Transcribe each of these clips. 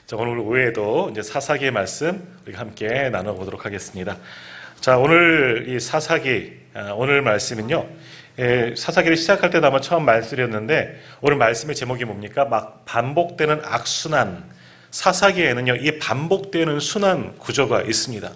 자, 오늘 오후에도 이제 사사기의 말씀 우리가 함께 나눠보도록 하겠습니다. 자, 오늘 이 사사기, 오늘 말씀은요, 사사기를 시작할 때도 아마 처음 말씀드렸는데, 오늘 말씀의 제목이 뭡니까? 막 반복되는 악순환. 사사기에는요, 이 반복되는 순환 구조가 있습니다.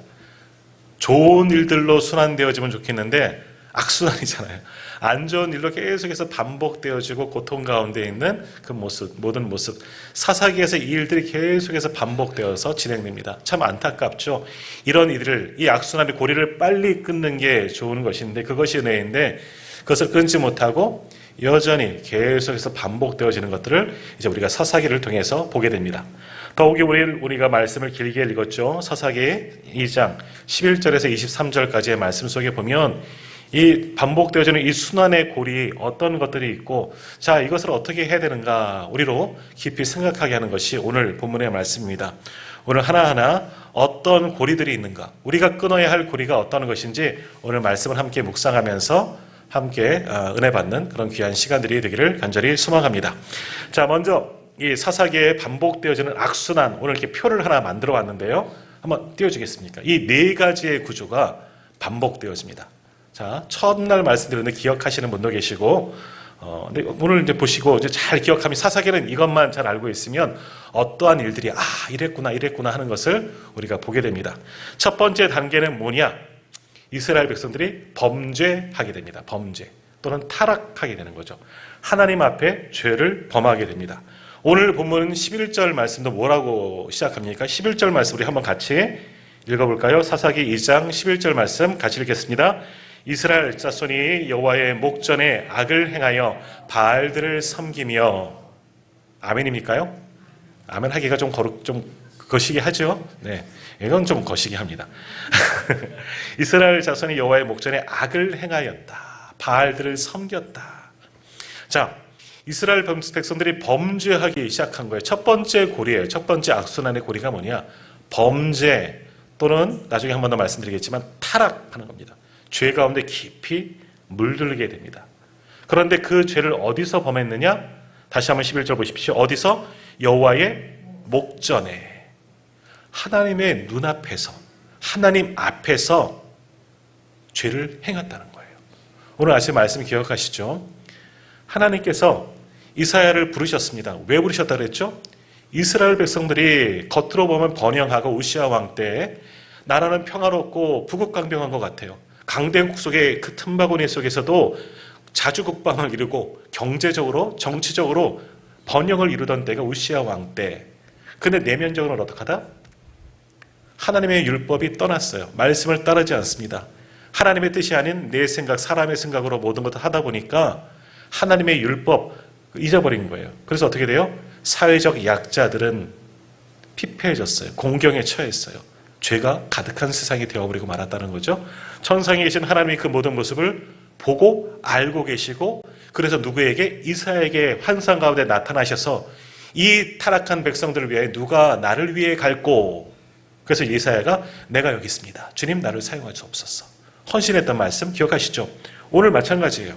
좋은 일들로 순환되어지면 좋겠는데, 악순환이잖아요. 안 좋은 일로 계속해서 반복되어지고 고통 가운데 있는 그 모습, 모든 모습. 사사기에서 이 일들이 계속해서 반복되어서 진행됩니다. 참 안타깝죠. 이런 일을, 이 악순환의 고리를 빨리 끊는 게 좋은 것인데, 그것이 은혜인데, 그것을 끊지 못하고 여전히 계속해서 반복되어지는 것들을 이제 우리가 사사기를 통해서 보게 됩니다. 더욱이 우리가 말씀을 길게 읽었죠. 사사기 2장 11절에서 23절까지의 말씀 속에 보면 이 반복되어지는 이 순환의 고리 어떤 것들이 있고, 자, 이것을 어떻게 해야 되는가 우리로 깊이 생각하게 하는 것이 오늘 본문의 말씀입니다. 오늘 하나하나 어떤 고리들이 있는가, 우리가 끊어야 할 고리가 어떤 것인지 오늘 말씀을 함께 묵상하면서 함께 은혜 받는 그런 귀한 시간들이 되기를 간절히 소망합니다. 자, 먼저 이 사사기에 반복되어지는 악순환, 오늘 이렇게 표를 하나 만들어 왔는데요. 한번 띄워주겠습니까? 이 네 가지의 구조가 반복되어집니다. 자, 첫날 말씀드렸는데 기억하시는 분도 계시고, 근데 오늘 이제 보시고 이제 잘 기억하면, 사사기는 이것만 잘 알고 있으면 어떠한 일들이 이랬구나 하는 것을 우리가 보게 됩니다. 첫 번째 단계는 뭐냐? 이스라엘 백성들이 범죄하게 됩니다. 범죄 또는 타락하게 되는 거죠. 하나님 앞에 죄를 범하게 됩니다. 오늘 본문은 11절 말씀도 뭐라고 시작합니까? 11절 말씀 우리 한번 같이 읽어볼까요? 사사기 2장 11절 말씀 같이 읽겠습니다. 이스라엘 자손이 여호와의 목전에 악을 행하여 바알들을 섬기며. 아멘입니까요? 아멘 하기가 좀 거시기 하죠? 네, 이건 좀 거시기 합니다. 이스라엘 자손이 여호와의 목전에 악을 행하였다. 바알들을 섬겼다. 자, 이스라엘 백성들이 범죄하기 시작한 거예요. 첫 번째 고리예요. 첫 번째 악순환의 고리가 뭐냐? 범죄 또는 나중에 한 번 더 말씀드리겠지만 타락하는 겁니다. 죄 가운데 깊이 물들게 됩니다. 그런데 그 죄를 어디서 범했느냐? 다시 한번 11절 보십시오. 어디서? 여호와의 목전에, 하나님의 눈앞에서, 하나님 앞에서 죄를 행했다는 거예요. 오늘 아침 말씀 기억하시죠? 하나님께서 이사야를 부르셨습니다. 왜 부르셨다 그랬죠? 이스라엘 백성들이 겉으로 보면 번영하고 우시아 왕 때 나라는 평화롭고 부국강병한 것 같아요. 강대국 속의 그 틈바구니 속에서도 자주국방을 이루고 경제적으로 정치적으로 번영을 이루던 때가 우시아 왕 때. 근데 내면적으로는 어떡하다? 하나님의 율법이 떠났어요. 말씀을 따르지 않습니다. 하나님의 뜻이 아닌 내 생각, 사람의 생각으로 모든 것을 하다 보니까 하나님의 율법 잊어버린 거예요. 그래서 어떻게 돼요? 사회적 약자들은 피폐해졌어요. 공경에 처했어요. 죄가 가득한 세상이 되어버리고 말았다는 거죠. 천상에 계신 하나님이 그 모든 모습을 보고 알고 계시고, 그래서 누구에게? 이사야에게 환상 가운데 나타나셔서 이 타락한 백성들을 위해 누가 나를 위해 갈고, 그래서 이사야가 내가 여기 있습니다. 주님 나를 사용할 수 없었어. 헌신했던 말씀 기억하시죠? 오늘 마찬가지예요.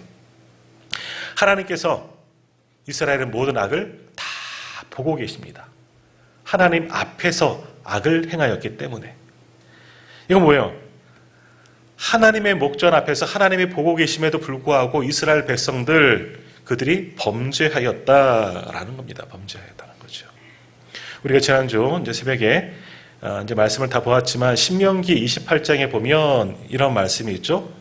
하나님께서 이스라엘의 모든 악을 다 보고 계십니다. 하나님 앞에서 악을 행하였기 때문에. 이건 뭐예요? 하나님의 목전 앞에서 하나님이 보고 계심에도 불구하고 이스라엘 백성들, 그들이 범죄하였다라는 겁니다. 범죄하였다는 거죠. 우리가 지난주 이제 새벽에 이제 말씀을 다 보았지만 신명기 28장에 보면 이런 말씀이 있죠.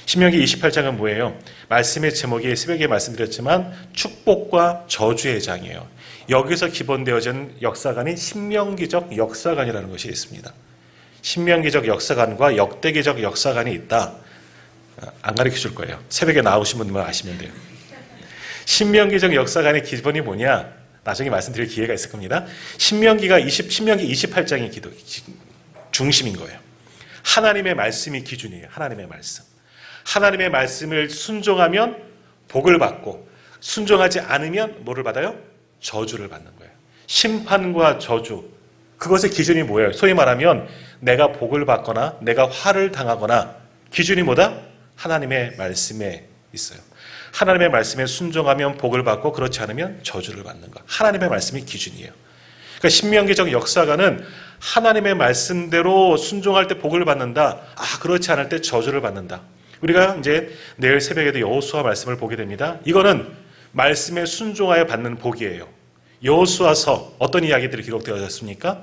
신명기 28장은 뭐예요? 말씀의 제목이 새벽에 말씀드렸지만 축복과 저주의 장이에요. 여기서 기본되어진 역사관이 신명기적 역사관이라는 것이 있습니다. 신명기적 역사관과 역대기적 역사관이 있다. 안 가르쳐 줄 거예요. 새벽에 나오신 분들만 아시면 돼요. 신명기적 역사관의 기본이 뭐냐? 나중에 말씀드릴 기회가 있을 겁니다. 신명기 28장이 중심인 거예요. 하나님의 말씀이 기준이에요. 하나님의 말씀. 하나님의 말씀을 순종하면 복을 받고, 순종하지 않으면 뭐를 받아요? 저주를 받는 거예요. 심판과 저주. 그것의 기준이 뭐예요? 소위 말하면 내가 복을 받거나 내가 화를 당하거나, 기준이 뭐다? 하나님의 말씀에 있어요. 하나님의 말씀에 순종하면 복을 받고 그렇지 않으면 저주를 받는 것. 하나님의 말씀이 기준이에요. 그러니까 신명기적 역사가는 하나님의 말씀대로 순종할 때 복을 받는다. 그렇지 않을 때 저주를 받는다. 우리가 이제 내일 새벽에도 여호수아 말씀을 보게 됩니다. 이거는 말씀에 순종하여 받는 복이에요. 여호수아서 어떤 이야기들이 기록되어졌습니까?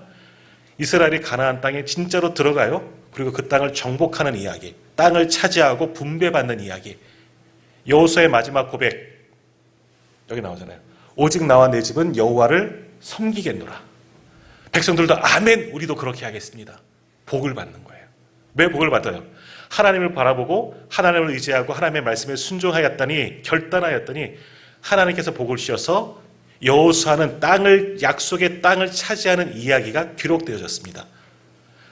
이스라엘이 가나안 땅에 진짜로 들어가요. 그리고 그 땅을 정복하는 이야기, 땅을 차지하고 분배받는 이야기. 여호수아의 마지막 고백 여기 나오잖아요. 오직 나와 내 집은 여호와를 섬기겠노라. 백성들도 아멘, 우리도 그렇게 하겠습니다. 복을 받는 거예요. 왜 복을 받아요? 하나님을 바라보고 하나님을 의지하고 하나님의 말씀에 순종하였더니, 결단하였더니 하나님께서 복을 주셔서 여호수아는 약속의 땅을 차지하는 이야기가 기록되어졌습니다.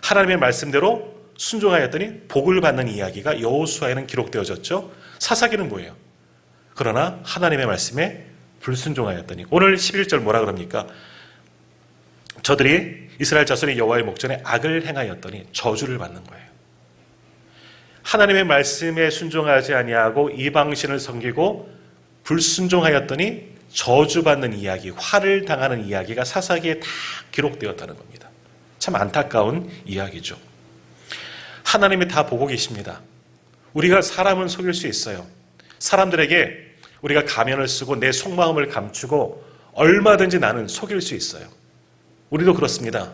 하나님의 말씀대로 순종하였더니 복을 받는 이야기가 여호수아에는 기록되어졌죠. 사사기는 뭐예요? 그러나 하나님의 말씀에 불순종하였더니, 오늘 11절 뭐라 그럽니까? 저들이 이스라엘 자손이 여호와의 목전에 악을 행하였더니 저주를 받는 거예요. 하나님의 말씀에 순종하지 아니하고 이방신을 섬기고 불순종하였더니 저주받는 이야기, 화를 당하는 이야기가 사사기에 다 기록되었다는 겁니다. 참 안타까운 이야기죠. 하나님이 다 보고 계십니다. 우리가 사람은 속일 수 있어요. 사람들에게 우리가 가면을 쓰고 내 속마음을 감추고 얼마든지 나는 속일 수 있어요. 우리도 그렇습니다.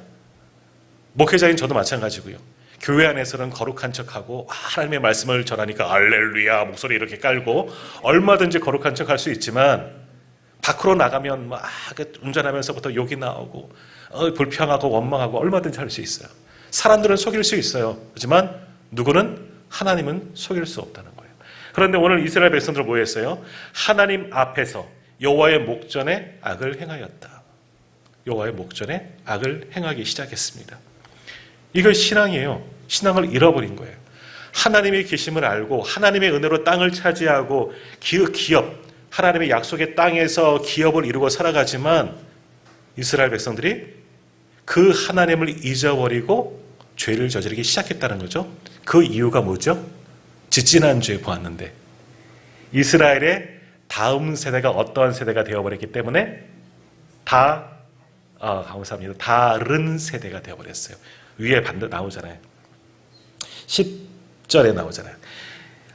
목회자인 저도 마찬가지고요. 교회 안에서는 거룩한 척하고 하나님의 말씀을 전하니까 알렐루야 목소리 이렇게 깔고 얼마든지 거룩한 척할 수 있지만 밖으로 나가면 막 운전하면서부터 욕이 나오고 불평하고 원망하고 얼마든지 할 수 있어요. 사람들은 속일 수 있어요. 하지만 누구는 하나님은 속일 수 없다는 거예요. 그런데 오늘 이스라엘 백성들 뭐 했어요? 하나님 앞에서 여호와의 목전에 악을 행하였다. 여호와의 목전에 악을 행하기 시작했습니다. 이걸 신앙이에요. 신앙을 잃어버린 거예요. 하나님의 계심을 알고 하나님의 은혜로 땅을 차지하고 기업, 하나님의 약속의 땅에서 기업을 이루고 살아가지만 이스라엘 백성들이 그 하나님을 잊어버리고 죄를 저지르기 시작했다는 거죠. 그 이유가 뭐죠? 지지난주에 보았는데 이스라엘의 다음 세대가 어떠한 세대가 되어버렸기 때문에 감사합니다. 다른 세대가 되어버렸어요. 위에 반대 나오잖아요. 10절에 나오잖아요.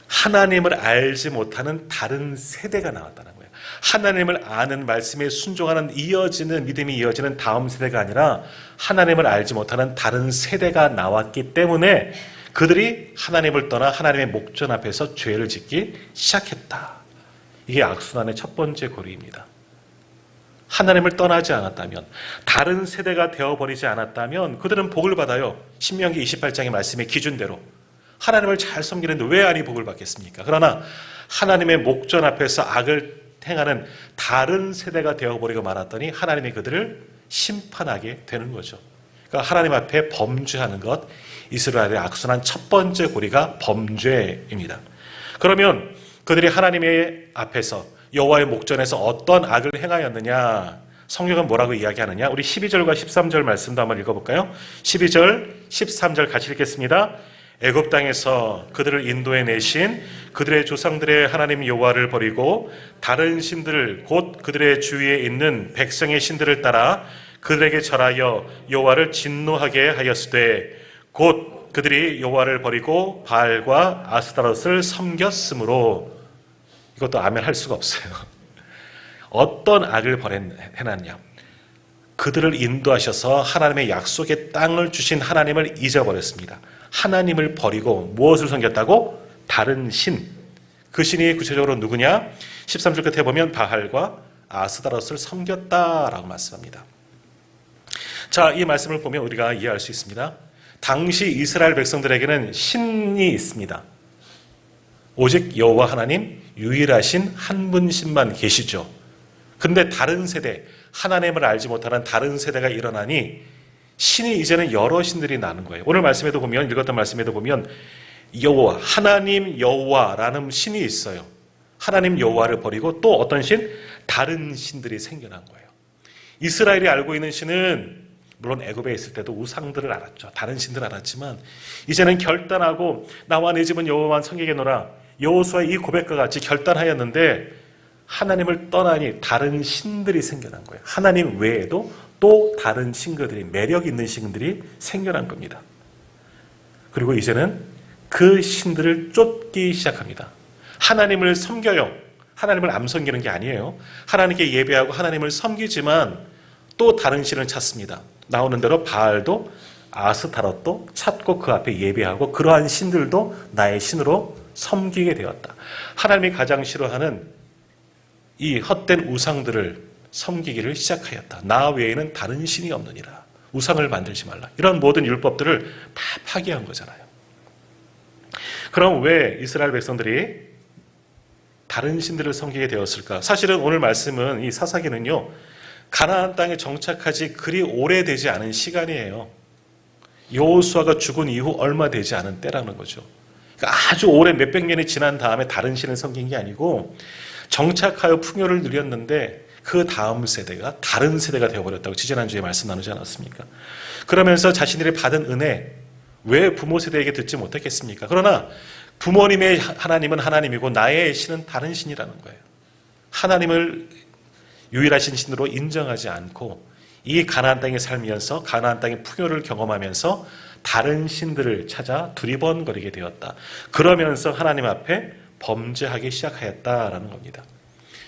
하나님을 알지 못하는 다른 세대가 나왔다는 거예요. 하나님을 아는 말씀에 순종하는 믿음이 이어지는 다음 세대가 아니라 하나님을 알지 못하는 다른 세대가 나왔기 때문에 그들이 하나님을 떠나 하나님의 목전 앞에서 죄를 짓기 시작했다. 이게 악순환의 첫 번째 고리입니다. 하나님을 떠나지 않았다면, 다른 세대가 되어버리지 않았다면 그들은 복을 받아요. 신명기 28장의 말씀의 기준대로 하나님을 잘 섬기는데 왜 아니 복을 받겠습니까? 그러나 하나님의 목전 앞에서 악을 행하는 다른 세대가 되어버리고 말았더니 하나님이 그들을 심판하게 되는 거죠. 그러니까 하나님 앞에 범죄하는 것, 이스라엘의 악순환 첫 번째 고리가 범죄입니다. 그러면 그들이 하나님의 앞에서 여호와의 목전에서 어떤 악을 행하였느냐? 성경은 뭐라고 이야기하느냐? 우리 12절과 13절 말씀도 한번 읽어볼까요? 12절, 13절 같이 읽겠습니다. 애굽 땅에서 그들을 인도해 내신 그들의 조상들의 하나님 여호와를 버리고 다른 신들 곧 그들의 주위에 있는 백성의 신들을 따라 그들에게 절하여 여호와를 진노하게 하였으되 곧 그들이 여호와를 버리고 바알과 아스타롯을 섬겼으므로. 이것도 아멘 할 수가 없어요. 어떤 악을 해놨냐? 그들을 인도하셔서 하나님의 약속의 땅을 주신 하나님을 잊어버렸습니다. 하나님을 버리고 무엇을 섬겼다고? 다른 신. 그 신이 구체적으로 누구냐? 13절 끝에 보면 바알과 아스타롯을 섬겼다라고 말씀합니다. 자, 이 말씀을 보면 우리가 이해할 수 있습니다. 당시 이스라엘 백성들에게는 신이 있습니다. 오직 여호와 하나님 유일하신 한 분신만 계시죠. 그런데 다른 세대, 하나님을 알지 못하는 다른 세대가 일어나니 신이 이제는 여러 신들이 나는 거예요. 오늘 말씀에도 보면, 읽었던 말씀에도 보면 여호와, 하나님 여호와라는 신이 있어요. 하나님 여호와를 버리고 또 어떤 신? 다른 신들이 생겨난 거예요. 이스라엘이 알고 있는 신은 물론 애굽에 있을 때도 우상들을 알았죠. 다른 신들을 알았지만 이제는 결단하고 나와 내 집은 여호와만 섬기겠노라. 여호수아의 이 고백과 같이 결단하였는데 하나님을 떠나니 다른 신들이 생겨난 거예요. 하나님 외에도 또 다른 신들이, 매력 있는 신들이 생겨난 겁니다. 그리고 이제는 그 신들을 쫓기 시작합니다. 하나님을 섬겨요. 하나님을 안 섬기는 게 아니에요. 하나님께 예배하고 하나님을 섬기지만 또 다른 신을 찾습니다. 나오는 대로 바알도 아스타롯도 찾고 그 앞에 예배하고 그러한 신들도 나의 신으로 섬기게 되었다. 하나님이 가장 싫어하는 이 헛된 우상들을 섬기기를 시작하였다. 나 외에는 다른 신이 없느니라. 우상을 만들지 말라. 이런 모든 율법들을 다 파기한 거잖아요. 그럼 왜 이스라엘 백성들이 다른 신들을 섬기게 되었을까? 사실은 오늘 말씀은 이 사사기는요, 가나안 땅에 정착하지 그리 오래되지 않은 시간이에요. 여호수아가 죽은 이후 얼마 되지 않은 때라는 거죠. 그러니까 아주 오래 몇백 년이 지난 다음에 다른 신을 섬긴 게 아니고 정착하여 풍요를 누렸는데 그 다음 세대가 다른 세대가 되어버렸다고 지지난주에 말씀 나누지 않았습니까? 그러면서 자신들이 받은 은혜, 왜 부모 세대에게 듣지 못했겠습니까? 그러나 부모님의 하나님은 하나님이고 나의 신은 다른 신이라는 거예요. 하나님을 유일하신 신으로 인정하지 않고 이 가나안 땅에 살면서 가나안 땅의 풍요를 경험하면서 다른 신들을 찾아 두리번거리게 되었다. 그러면서 하나님 앞에 범죄하기 시작하였다라는 겁니다.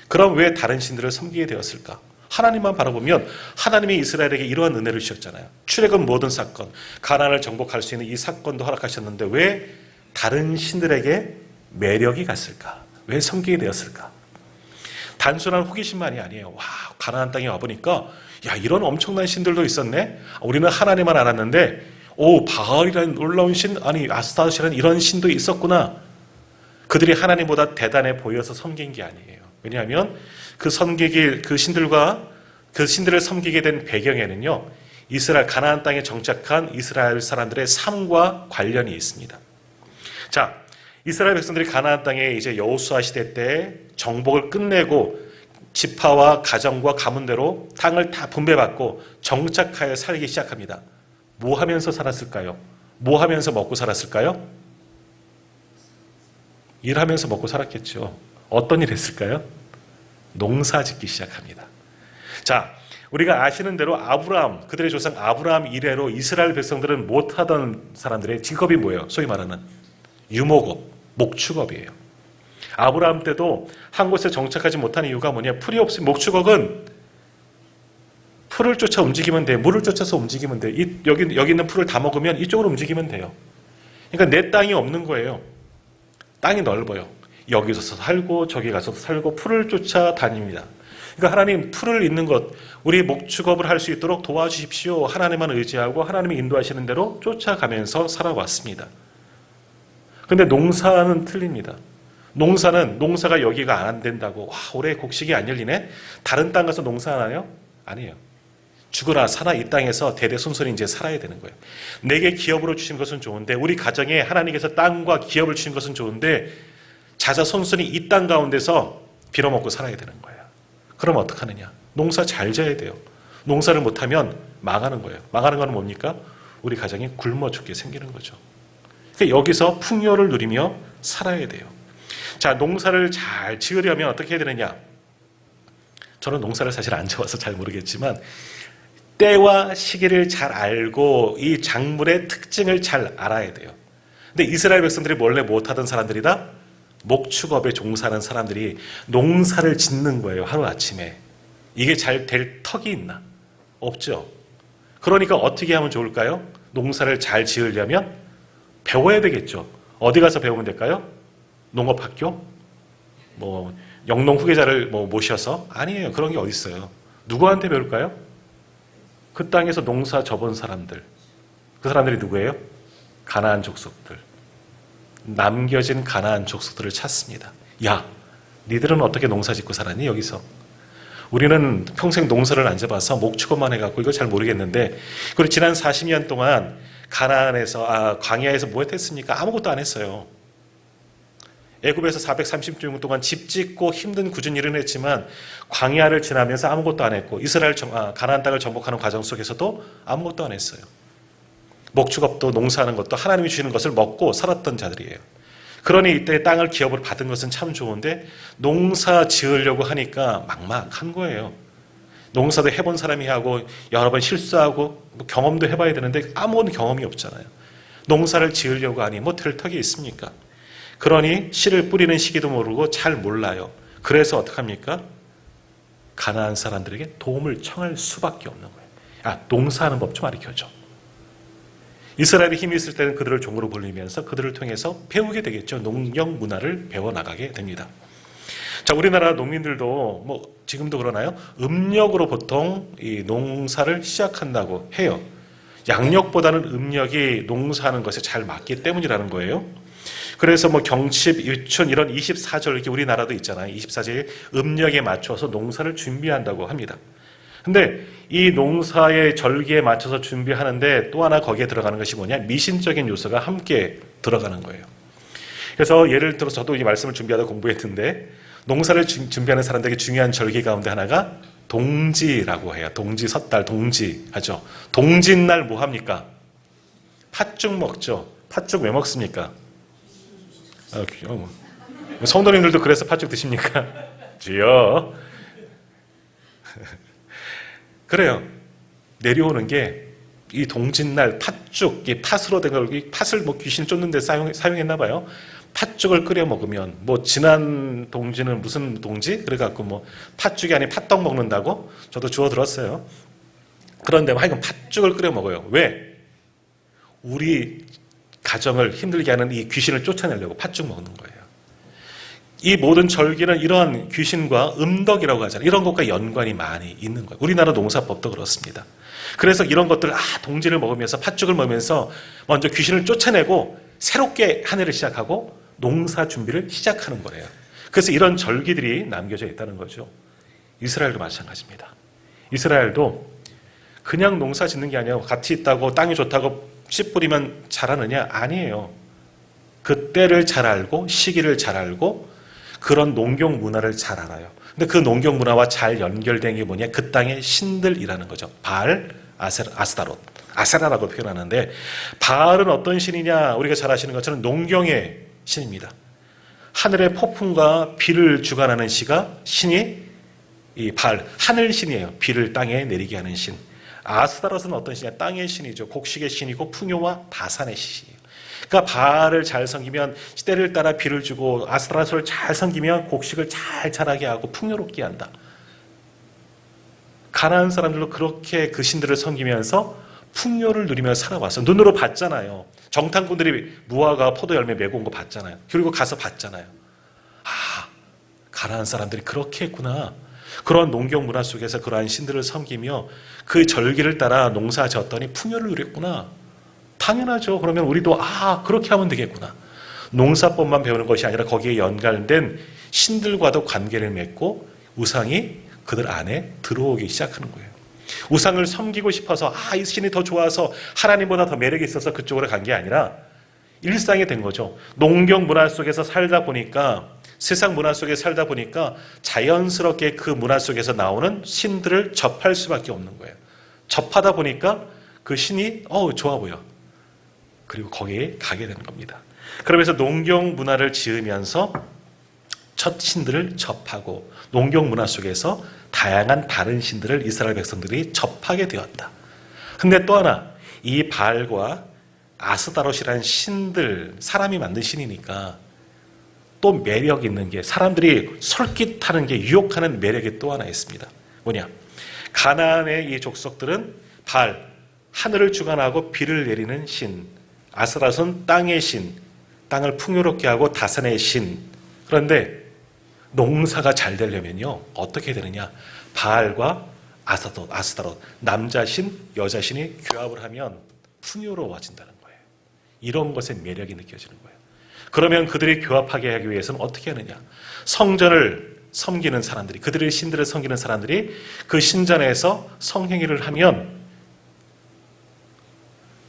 그럼 왜 다른 신들을 섬기게 되었을까? 하나님만 바라보면 하나님이 이스라엘에게 이러한 은혜를 주셨잖아요. 출애굽 모든 사건, 가나안을 정복할 수 있는 이 사건도 허락하셨는데 왜 다른 신들에게 매력이 갔을까? 왜 섬기게 되었을까? 단순한 호기심만이 아니에요. 와, 가나안 땅에 와보니까 야, 이런 엄청난 신들도 있었네. 우리는 하나님만 알았는데 바알이라는 놀라운 신, 아니 아스타롯이라는 이런 신도 있었구나. 그들이 하나님보다 대단해 보여서 섬긴 게 아니에요. 왜냐하면 그 신들을 섬기게 된 배경에는요, 이스라엘 가나안 땅에 정착한 이스라엘 사람들의 삶과 관련이 있습니다. 자, 이스라엘 백성들이 가나안 땅에 이제 여호수아 시대 때 정복을 끝내고 지파와 가정과 가문대로 땅을 다 분배받고 정착하여 살기 시작합니다. 뭐 하면서 살았을까요? 뭐 하면서 먹고 살았을까요? 일하면서 먹고 살았겠죠. 어떤 일 했을까요? 농사 짓기 시작합니다. 자, 우리가 아시는 대로 아브라함, 그들의 조상 아브라함 이래로 이스라엘 백성들은 못하던 사람들의 직업이 뭐예요? 소위 말하는 유목업, 목축업이에요. 아브라함 때도 한 곳에 정착하지 못하는 이유가 뭐냐? 풀이 없으면 목축업은 풀을 쫓아 움직이면 돼. 물을 쫓아서 움직이면 돼. 여기 있는 풀을 다 먹으면 이쪽으로 움직이면 돼요. 그러니까 내 땅이 없는 거예요. 땅이 넓어요. 여기서 살고 저기 가서 살고 풀을 쫓아 다닙니다. 그러니까 하나님 풀을 잇는 것, 우리 목축업을 할 수 있도록 도와주십시오. 하나님만 의지하고 하나님이 인도하시는 대로 쫓아가면서 살아왔습니다. 근데 농사는 틀립니다. 농사가 여기가 안 된다고, 와, 올해 곡식이 안 열리네? 다른 땅 가서 농사 하나요? 아니에요. 죽으나 사나 이 땅에서 대대손손이 이제 살아야 되는 거예요. 내게 기업으로 주신 것은 좋은데, 우리 가정에 하나님께서 땅과 기업을 주신 것은 좋은데, 자자손손이 이 땅 가운데서 빌어먹고 살아야 되는 거예요. 그럼 어떡하느냐? 농사 잘 지어야 돼요. 농사를 못하면 망하는 거예요. 망하는 건 뭡니까? 우리 가정이 굶어 죽게 생기는 거죠. 그러니까 여기서 풍요를 누리며 살아야 돼요. 자, 농사를 잘 지으려면 어떻게 해야 되느냐? 저는 농사를 사실 안 지어서 잘 모르겠지만 때와 시기를 잘 알고 이 작물의 특징을 잘 알아야 돼요. 근데 이스라엘 백성들이 원래 못하던 사람들이다? 목축업에 종사하는 사람들이 농사를 짓는 거예요. 하루아침에. 이게 잘 될 턱이 있나? 없죠. 그러니까 어떻게 하면 좋을까요? 농사를 잘 지으려면 배워야 되겠죠. 어디 가서 배우면 될까요? 농업학교? 영농 후계자를 모셔서? 아니에요. 그런 게 어디 있어요. 누구한테 배울까요? 그 땅에서 농사 접은 사람들. 그 사람들이 누구예요? 가나안 족속들. 남겨진 가나안 족속들을 찾습니다. 야, 니들은 어떻게 농사 짓고 살았니? 여기서. 우리는 평생 농사를 안 잡아서 목축업만 해갖고 이거 잘 모르겠는데, 그리고 지난 40년 동안 가나안에서, 광야에서 뭐 했습니까? 아무것도 안 했어요. 애굽에서 430년 동안 집 짓고 힘든 굳은 일은 했지만 광야를 지나면서 아무것도 안 했고, 가나안 땅을 정복하는 과정 속에서도 아무것도 안 했어요. 목축업도 농사하는 것도 하나님이 주시는 것을 먹고 살았던 자들이에요. 그러니 이때 땅을 기업으로 받은 것은 참 좋은데 농사 지으려고 하니까 막막한 거예요. 농사도 해본 사람이 하고 여러 번 실수하고 뭐 경험도 해봐야 되는데 아무런 경험이 없잖아요. 농사를 지으려고 하니 뭐 될 턱이 있습니까? 그러니 씨를 뿌리는 시기도 모르고 잘 몰라요. 그래서 어떡합니까? 가나안 사람들에게 도움을 청할 수밖에 없는 거예요. 농사하는 법 좀 가르쳐줘. 이스라엘이 힘이 있을 때는 그들을 종으로 불리면서 그들을 통해서 배우게 되겠죠. 농경 문화를 배워나가게 됩니다. 자, 우리나라 농민들도 뭐 지금도 그러나요? 음력으로 보통 이 농사를 시작한다고 해요. 양력보다는 음력이 농사하는 것에 잘 맞기 때문이라는 거예요. 그래서 뭐 경칩, 일춘 이런 24절 이렇게 우리나라도 있잖아요. 24절 음력에 맞춰서 농사를 준비한다고 합니다. 근데 이 농사의 절기에 맞춰서 준비하는데 또 하나 거기에 들어가는 것이 뭐냐? 미신적인 요소가 함께 들어가는 거예요. 그래서 예를 들어서 저도 이 말씀을 준비하다 공부했는데 농사를 준비하는 사람들에게 중요한 절기 가운데 하나가 동지라고 해요. 동지, 섣달, 동지 하죠. 동짓날 뭐 합니까? 팥죽 먹죠. 팥죽 왜 먹습니까? 성도님들도 그래서 팥죽 드십니까? 주여. 그래요. 내려오는 게 이 동짓날 팥죽, 이 팥으로 된 걸, 이 팥을 뭐 귀신 쫓는데 사용했나 봐요. 팥죽을 끓여 먹으면 뭐 지난 동지는 무슨 동지? 그래갖고 뭐 팥죽이 아닌 팥떡 먹는다고 저도 주워 들었어요. 그런데 하여간 팥죽을 끓여 먹어요. 왜? 우리 가정을 힘들게 하는 이 귀신을 쫓아내려고 팥죽 먹는 거예요. 이 모든 절기는 이러한 귀신과 음덕이라고 하잖아요. 이런 것과 연관이 많이 있는 거예요. 우리나라 농사법도 그렇습니다. 그래서 이런 것들 동지를 먹으면서 팥죽을 먹으면서 먼저 귀신을 쫓아내고 새롭게 한 해를 시작하고 농사 준비를 시작하는 거래요. 그래서 이런 절기들이 남겨져 있다는 거죠. 이스라엘도 마찬가지입니다. 이스라엘도 그냥 농사 짓는 게 아니에요. 같이 있다고 땅이 좋다고 씨 뿌리면 자라느냐? 아니에요. 그 때를 잘 알고 시기를 잘 알고 그런 농경 문화를 잘 알아요. 근데 그 농경 문화와 잘 연결된 게 뭐냐? 그 땅의 신들이라는 거죠. 바알, 아스타롯, 아세라라고 표현하는데 바알은 어떤 신이냐? 우리가 잘 아시는 것처럼 농경의 신입니다. 하늘의 폭풍과 비를 주관하는 신이 이 바알, 하늘 신이에요. 비를 땅에 내리게 하는 신. 아스타롯은 어떤 신이냐? 땅의 신이죠. 곡식의 신이고 풍요와 다산의 신이에요. 그러니까 바알을 잘 섬기면 때를 따라 비를 주고 아스타롯을 잘 섬기면 곡식을 잘 자라게 하고 풍요롭게 한다. 가나안 사람들도 그렇게 그 신들을 섬기면서 풍요를 누리며 살아왔어요. 눈으로 봤잖아요. 정탐꾼들이 무화과 포도 열매 메고 온 거 봤잖아요. 그리고 가서 봤잖아요. 가나안 사람들이 그렇게 했구나. 그런 농경 문화 속에서 그러한 신들을 섬기며 그 절기를 따라 농사 지었더니 풍요를 누렸구나. 당연하죠. 그러면 우리도 그렇게 하면 되겠구나. 농사법만 배우는 것이 아니라 거기에 연관된 신들과도 관계를 맺고 우상이 그들 안에 들어오기 시작하는 거예요. 우상을 섬기고 싶어서 이 신이 더 좋아서 하나님보다 더 매력이 있어서 그쪽으로 간 게 아니라 일상이 된 거죠. 농경 문화 속에서 살다 보니까 세상 문화 속에 살다 보니까 자연스럽게 그 문화 속에서 나오는 신들을 접할 수밖에 없는 거예요. 접하다 보니까 그 신이 좋아 보여. 그리고 거기에 가게 되는 겁니다. 그러면서 농경 문화를 지으면서 첫 신들을 접하고 농경 문화 속에서 다양한 다른 신들을 이스라엘 백성들이 접하게 되었다. 근데 또 하나, 이 바알과 아스타롯이라는 신들, 사람이 만든 신이니까 또 매력 있는 게, 사람들이 솔깃하는 게, 유혹하는 매력이 또 하나 있습니다. 뭐냐? 가나안의 이 족속들은 바알, 하늘을 주관하고 비를 내리는 신, 아스타롯은 땅의 신, 땅을 풍요롭게 하고 다산의 신. 그런데 농사가 잘 되려면요, 어떻게 되느냐? 바알과 아스타롯, 남자 신, 여자 신이 교합을 하면 풍요로워진다는 거예요. 이런 것에 매력이 느껴지는 거예요. 그러면 그들이 교합하게 하기 위해서는 어떻게 하느냐? 성전을 섬기는 사람들이, 그들의 신들을 섬기는 사람들이 그 신전에서 성행위를 하면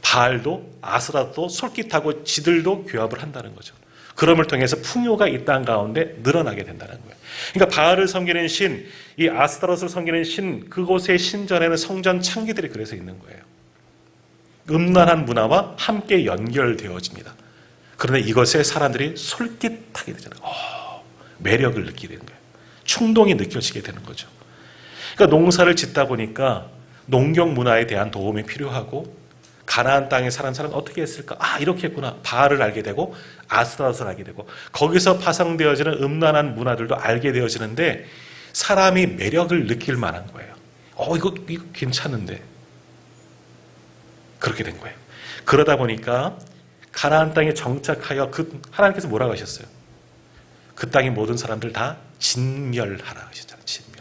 바알도 아스타롯도 솔깃하고 지들도 교합을 한다는 거죠. 그럼을 통해서 풍요가 이 땅 가운데 늘어나게 된다는 거예요. 그러니까 바알을 섬기는 신, 이 아스타롯을 섬기는 신, 그곳의 신전에는 성전 창기들이 그래서 있는 거예요. 음란한 문화와 함께 연결되어집니다. 그런데 이것에 사람들이 솔깃하게 되잖아요. 매력을 느끼게 되는 거예요. 충동이 느껴지게 되는 거죠. 그러니까 농사를 짓다 보니까 농경 문화에 대한 도움이 필요하고 가나안 땅에 사는 사람은 어떻게 했을까? 이렇게 했구나. 바알을 알게 되고 아스타롯을 알게 되고 거기서 파생되어지는 음란한 문화들도 알게 되어지는데 사람이 매력을 느낄 만한 거예요. 이거 괜찮은데. 그렇게 된 거예요. 그러다 보니까 가나안 땅에 정착하여 하나님께서 뭐라고 하셨어요? 그 땅의 모든 사람들 다 진멸하라 하셨잖아요. 진멸.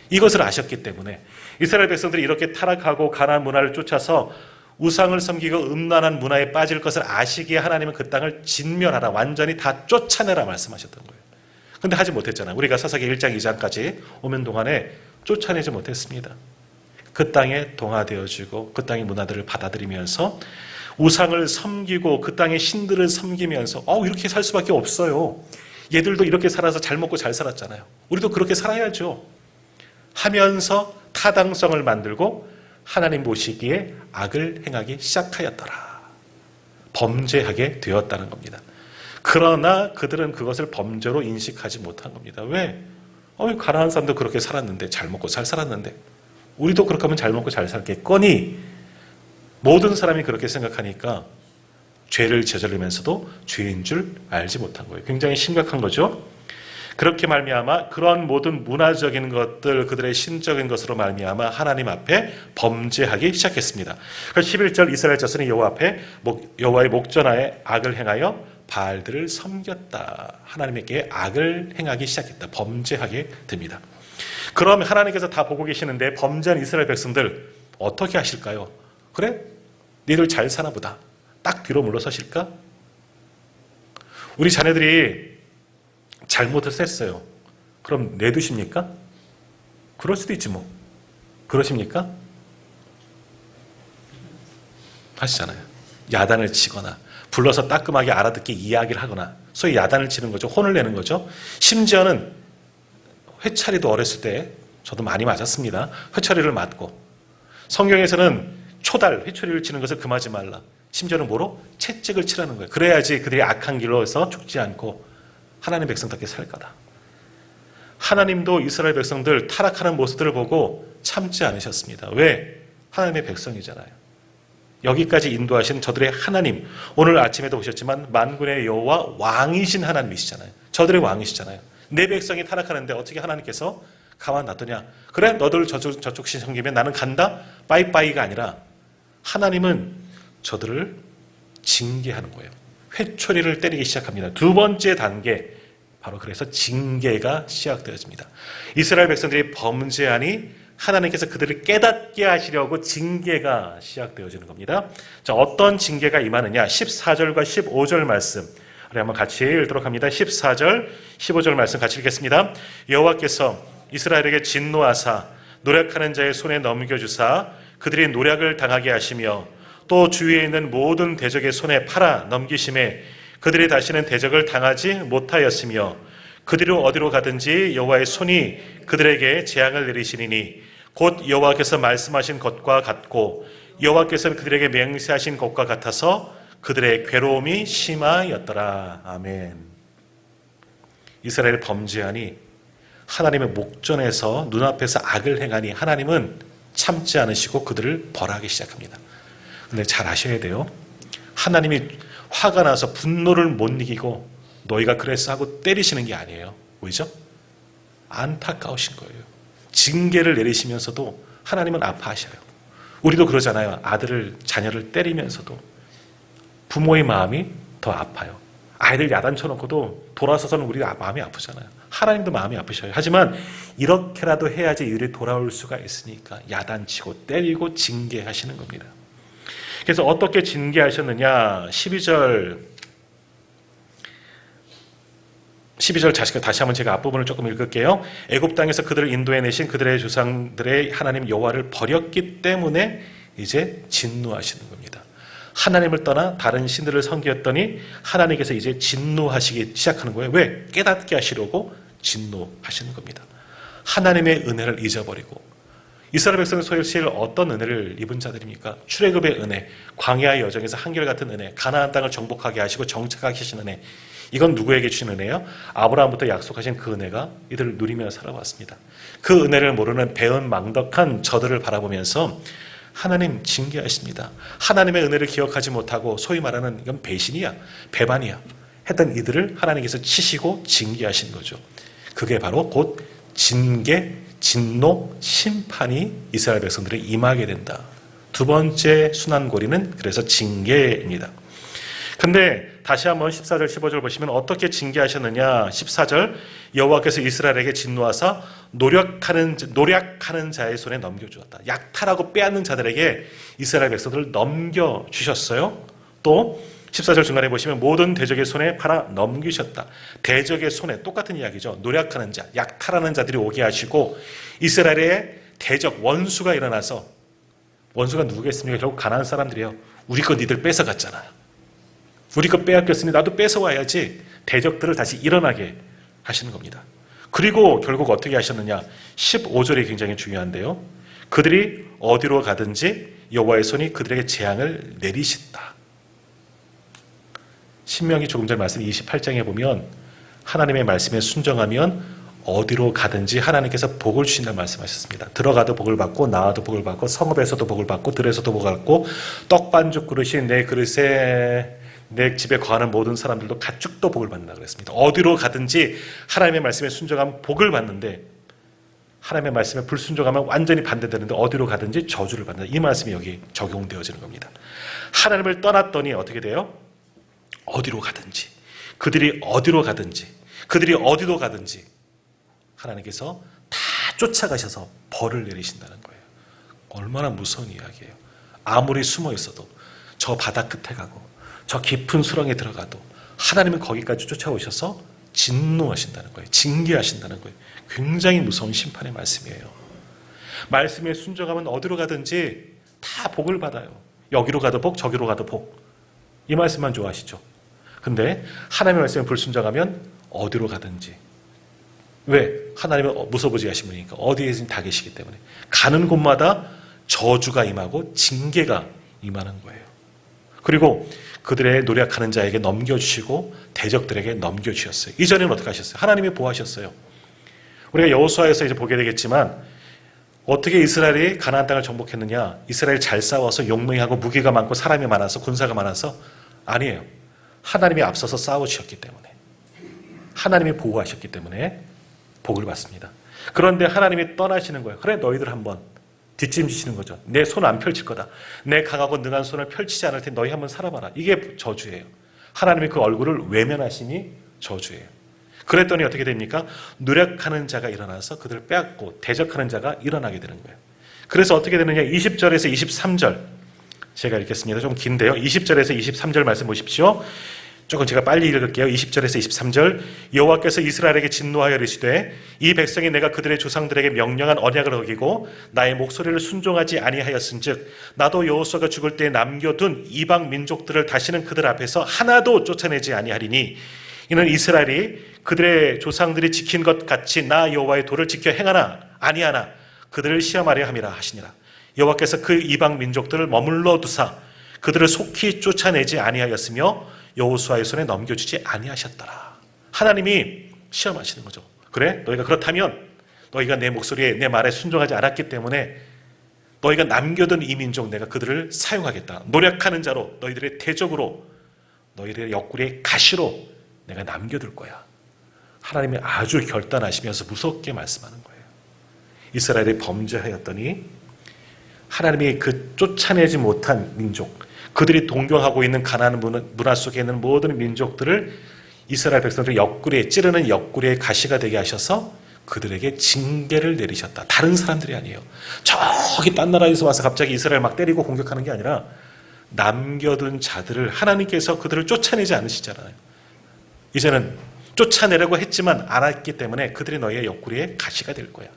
이것을 아셨기 때문에 이스라엘 백성들이 이렇게 타락하고 가나안 문화를 쫓아서 우상을 섬기고 음란한 문화에 빠질 것을 아시기에 하나님은 그 땅을 진멸하라, 완전히 다 쫓아내라 말씀하셨던 거예요. 근데 하지 못했잖아요. 우리가 사사기 1장 2장까지 오면 동안에 쫓아내지 못했습니다. 그 땅에 동화되어지고 그 땅의 문화들을 받아들이면서 우상을 섬기고 그 땅의 신들을 섬기면서 이렇게 살 수밖에 없어요. 얘들도 이렇게 살아서 잘 먹고 잘 살았잖아요. 우리도 그렇게 살아야죠. 하면서 타당성을 만들고 하나님 보시기에 악을 행하기 시작하였더라. 범죄하게 되었다는 겁니다. 그러나 그들은 그것을 범죄로 인식하지 못한 겁니다. 왜? 가나안 사람도 그렇게 살았는데, 잘 먹고 잘 살았는데 우리도 그렇게 하면 잘 먹고 잘 살겠거니 모든 사람이 그렇게 생각하니까 죄를 저지르면서도 죄인 줄 알지 못한 거예요. 굉장히 심각한 거죠. 그렇게 말미암아 그런 모든 문화적인 것들, 그들의 신적인 것으로 말미암아 하나님 앞에 범죄하기 시작했습니다. 11절 이스라엘 자손이 여호와의 목전하에 악을 행하여 바알들을 섬겼다. 하나님에게 악을 행하기 시작했다. 범죄하게 됩니다. 그럼 하나님께서 다 보고 계시는데 범죄한 이스라엘 백성들 어떻게 하실까요? 그래? 니들 잘 사나 보다. 딱 뒤로 물러서실까? 우리 자녀들이 잘못을 했어요. 그럼 내두십니까? 그럴 수도 있지 뭐. 그러십니까? 하시잖아요. 야단을 치거나 불러서 따끔하게 알아듣게 이야기를 하거나 소위 야단을 치는 거죠. 혼을 내는 거죠. 심지어는 회차리도 어렸을 때 저도 많이 맞았습니다. 회차리를 맞고 성경에서는 초달, 회초리를 치는 것을 금하지 말라. 심지어는 뭐로? 채찍을 치라는 거예요. 그래야지 그들이 악한 길로서 죽지 않고 하나님 백성답게 살 거다. 하나님도 이스라엘 백성들 타락하는 모습들을 보고 참지 않으셨습니다. 왜? 하나님의 백성이잖아요. 여기까지 인도하신 저들의 하나님, 오늘 아침에도 보셨지만 만군의 여호와 왕이신 하나님이시잖아요. 저들의 왕이시잖아요. 내 백성이 타락하는데 어떻게 하나님께서 가만 놔두냐? 그래, 너들 저쪽 신 섬기면 나는 간다? 빠이빠이가 아니라 하나님은 저들을 징계하는 거예요. 회초리를 때리기 시작합니다. 두 번째 단계, 바로 그래서 징계가 시작되어집니다. 이스라엘 백성들이 범죄하니 하나님께서 그들을 깨닫게 하시려고 징계가 시작되어지는 겁니다. 자, 어떤 징계가 임하느냐? 14절과 15절 말씀 우리 한번 같이 읽도록 합니다. 14절, 15절 말씀 같이 읽겠습니다. 여호와께서 이스라엘에게 진노하사 노력하는 자의 손에 넘겨주사 그들이 노력을 당하게 하시며 또 주위에 있는 모든 대적의 손에 팔아 넘기심에 그들이 다시는 대적을 당하지 못하였으며 그들이 어디로 가든지 여호와의 손이 그들에게 재앙을 내리시리니 곧 여호와께서 말씀하신 것과 같고 여호와께서 그들에게 맹세하신 것과 같아서 그들의 괴로움이 심하였더라. 아멘. 이스라엘 범죄하니 하나님의 목전에서 눈앞에서 악을 행하니 하나님은 참지 않으시고 그들을 벌하기 시작합니다. 근데 잘 아셔야 돼요. 하나님이 화가 나서 분노를 못 이기고 너희가 그랬어 하고 때리시는 게 아니에요. 왜죠? 안타까우신 거예요. 징계를 내리시면서도 하나님은 아파하셔요. 우리도 그러잖아요. 자녀를 때리면서도 부모의 마음이 더 아파요. 아이들 야단 쳐놓고도 돌아서서는 우리 마음이 아프잖아요. 하나님도 마음이 아프셔요. 하지만 이렇게라도 해야지 일이 돌아올 수가 있으니까 야단치고 때리고 징계하시는 겁니다. 그래서 어떻게 징계하셨느냐? 12절 다시 한번 제가 앞부분을 조금 읽을게요. 애굽 땅에서 그들을 인도해내신 그들의 조상들의 하나님 여호와를 버렸기 때문에 이제 진노하시는 겁니다. 하나님을 떠나 다른 신들을 섬겼더니 하나님께서 이제 진노하시기 시작하는 거예요. 왜? 깨닫게 하시려고 진노하시는 겁니다. 하나님의 은혜를 잊어버리고 이스라엘 백성의 소유실 어떤 은혜를 입은 자들입니까? 출애굽의 은혜, 광야의 여정에서 한결같은 은혜, 가나안 땅을 정복하게 하시고 정착하게 하신 은혜, 이건 누구에게 주신 은혜요? 아브라함부터 약속하신 그 은혜가 이들을 누리며 살아왔습니다. 그 은혜를 모르는 배은망덕한 저들을 바라보면서 하나님 징계하십니다. 하나님의 은혜를 기억하지 못하고 소위 말하는 이건 배신이야, 배반이야 했던 이들을 하나님께서 치시고 징계하신 거죠. 그게 바로 곧 징계, 진노, 심판이 이스라엘 백성들에 임하게 된다. 두 번째 순환고리는 그래서 징계입니다. 근데 다시 한번 14절 15절 보시면 어떻게 징계하셨느냐. 14절 여호와께서 이스라엘에게 진노하사 노략하는 자의 손에 넘겨주었다. 약탈하고 빼앗는 자들에게 이스라엘 백성들을 넘겨주셨어요. 또 14절 중간에 보시면 모든 대적의 손에 팔아 넘기셨다. 대적의 손에 똑같은 이야기죠. 노략하는 자, 약탈하는 자들이 오게 하시고 이스라엘의 대적 원수가 일어나서, 원수가 누구겠습니까? 결국 가나안 사람들이에요. 우리 거 니들 뺏어갔잖아요. 우리 거 빼앗겼으니 나도 뺏어와야지. 대적들을 다시 일어나게 하시는 겁니다. 그리고 결국 어떻게 하셨느냐. 15절이 굉장히 중요한데요. 그들이 어디로 가든지 여호와의 손이 그들에게 재앙을 내리신다. 신명기 조금 전 말씀 28장에 보면 하나님의 말씀에 순종하면 어디로 가든지 하나님께서 복을 주신다는 말씀하셨습니다. 들어가도 복을 받고 나와도 복을 받고 성읍에서도 복을 받고 들에서도 복을 받고 떡반죽 그릇이 내 그릇에 내 집에 거하는 모든 사람들도 가축도 복을 받는다 그랬습니다. 어디로 가든지 하나님의 말씀에 순종하면 복을 받는데 하나님의 말씀에 불순종하면 완전히 반대되는데 어디로 가든지 저주를 받는다. 이 말씀이 여기 적용되어지는 겁니다. 하나님을 떠났더니 어떻게 돼요? 어디로 가든지, 그들이 어디로 가든지, 그들이 어디로 가든지 하나님께서 다 쫓아가셔서 벌을 내리신다는 거예요. 얼마나 무서운 이야기예요. 아무리 숨어 있어도 저 바다 끝에 가고 저 깊은 수렁에 들어가도 하나님은 거기까지 쫓아오셔서 진노하신다는 거예요. 징계하신다는 거예요. 굉장히 무서운 심판의 말씀이에요. 말씀에 순종하면 어디로 가든지 다 복을 받아요. 여기로 가도 복, 저기로 가도 복. 이 말씀만 좋아하시죠. 근데 하나님의 말씀에 불순종하면 어디로 가든지. 왜? 하나님은 무소부지하신 분이니까 어디에든 다 계시기 때문에 가는 곳마다 저주가 임하고 징계가 임하는 거예요. 그리고 그들의 노력하는 자에게 넘겨주시고 대적들에게 넘겨주셨어요. 이전에는 어떻게 하셨어요? 하나님이 보호하셨어요. 우리가 여호수아에서 이제 보게 되겠지만 어떻게 이스라엘이 가나안 땅을 정복했느냐? 이스라엘이 잘 싸워서 용맹하고 무기가 많고 사람이 많아서 군사가 많아서 아니에요. 하나님이 앞서서 싸우셨기 때문에, 하나님이 보호하셨기 때문에 복을 받습니다. 그런데 하나님이 떠나시는 거예요. 그래 너희들 한번 뒷짐지시는 거죠. 내 손 안 펼칠 거다. 내 강하고 능한 손을 펼치지 않을 테니 너희 한번 살아봐라. 이게 저주예요. 하나님이 그 얼굴을 외면하시니 저주예요. 그랬더니 어떻게 됩니까? 노력하는 자가 일어나서 그들을 빼앗고 대적하는 자가 일어나게 되는 거예요. 그래서 어떻게 되느냐? 20절에서 23절 제가 읽겠습니다. 좀 긴데요. 20절에서 23절 말씀 보십시오. 조금 제가 빨리 읽을게요. 20절에서 23절 여호와께서 이스라엘에게 진노하여 이르시되 이 백성이 내가 그들의 조상들에게 명령한 언약을 어기고 나의 목소리를 순종하지 아니하였은즉 나도 여호수아가 죽을 때에 남겨둔 이방 민족들을 다시는 그들 앞에서 하나도 쫓아내지 아니하리니 이는 이스라엘이 그들의 조상들이 지킨 것 같이 나 여호와의 도를 지켜 행하나 아니하나 그들을 시험하려 함이라 하시니라. 여호와께서 그 이방 민족들을 머물러 두사 그들을 속히 쫓아내지 아니하였으며 여호수아의 손에 넘겨주지 아니하셨더라. 하나님이 시험하시는 거죠. 그래? 너희가 그렇다면 너희가 내 목소리에 내 말에 순종하지 않았기 때문에 너희가 남겨둔 이 민족 내가 그들을 사용하겠다. 노력하는 자로 너희들의 대적으로 너희들의 옆구리의 가시로 내가 남겨둘 거야. 하나님이 아주 결단하시면서 무섭게 말씀하는 거예요. 이스라엘이 범죄하였더니 하나님이 그 쫓아내지 못한 민족, 그들이 동경하고 있는 가나안 문화 속에 있는 모든 민족들을 이스라엘 백성들의 옆구리에 찌르는 옆구리의 가시가 되게 하셔서 그들에게 징계를 내리셨다. 다른 사람들이 아니에요. 저기 딴 나라에서 와서 갑자기 이스라엘 막 때리고 공격하는 게 아니라 남겨둔 자들을 하나님께서 그들을 쫓아내지 않으시잖아요. 이제는 쫓아내려고 했지만 않았기 때문에 그들이 너희의 옆구리에 가시가 될 거야.